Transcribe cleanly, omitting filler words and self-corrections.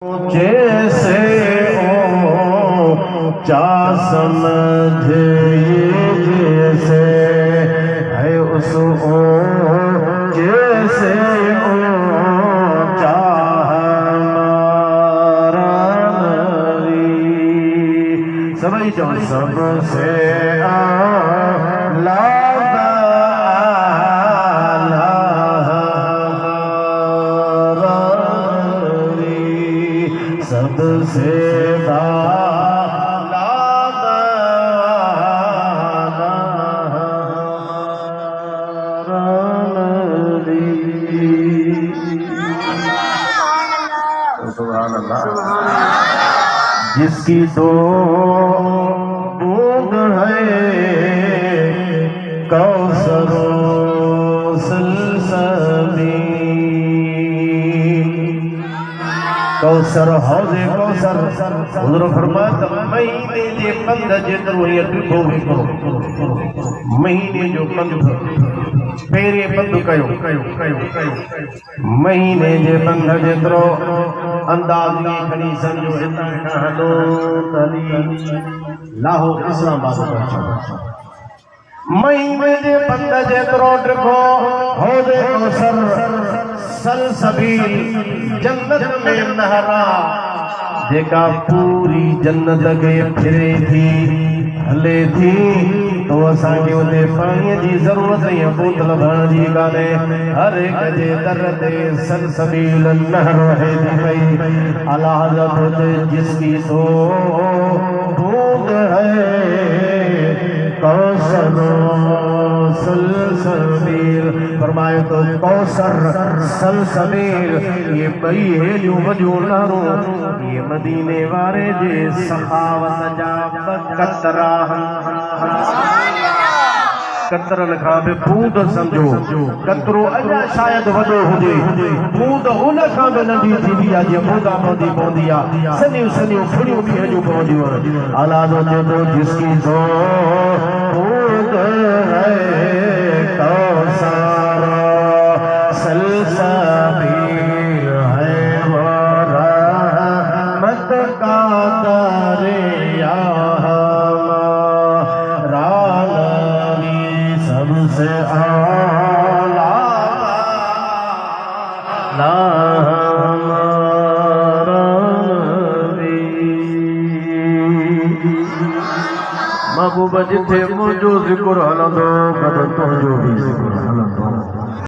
جیسے اونچا سمجھے جیسے ہے اس جیسے اونچا ہمارا نبی سبھی جو سب سے اعلیٰ سب سے سبحان اللہ جس کی دو بوند ہے کوثر و سلسبیل کوثر حوض کوثر حضور فرماتا مہینے جے پند جترو یہ ڈھو کرو مہینے جو پند پیرے پند کیو مہینے جے پند جترو انداز کی کھڑی سمجھو ہتا کہانو تلی لاہور اسلام آباد پہنچا مہینے جے پند جترو ڈھو حوض کوثر سلسبیل جنت میں نہرا جیکا پوری جنت کے پھرے تھی ہلے تھی تو اساں کے اندے پانی جی ضرورت ہے بوتل بھرن جی کانے ہر ایک جے در تے سلسبیل نہر ہے پئی اعلی حضرت جس کی تو بوند ہے کوثر سلسبیل فرمائے تو کوثر سلسبیل یہ بئی ہے جو وجو نارو یہ مدینے وارے جے سخاوت جا قطرہ قطرن کھا بے بوند سمجھو قطرو اجا شاید وڈو ہوجے بوند ان کھا بے ننڈی تھی دیا جے بوندا بوندی بوندیا سنیو سنیو پھڑیو بھی ہے جو بوندیو اعلیٰ جو جس کی دو بوند ہے کوثر سلسبیل ہے وہ رحمت کا دریا سب سے اعلیٰ ہمارا نبی محبوب جتھے مجھو ذکر ہلندو بدن تو جو بھی ذکر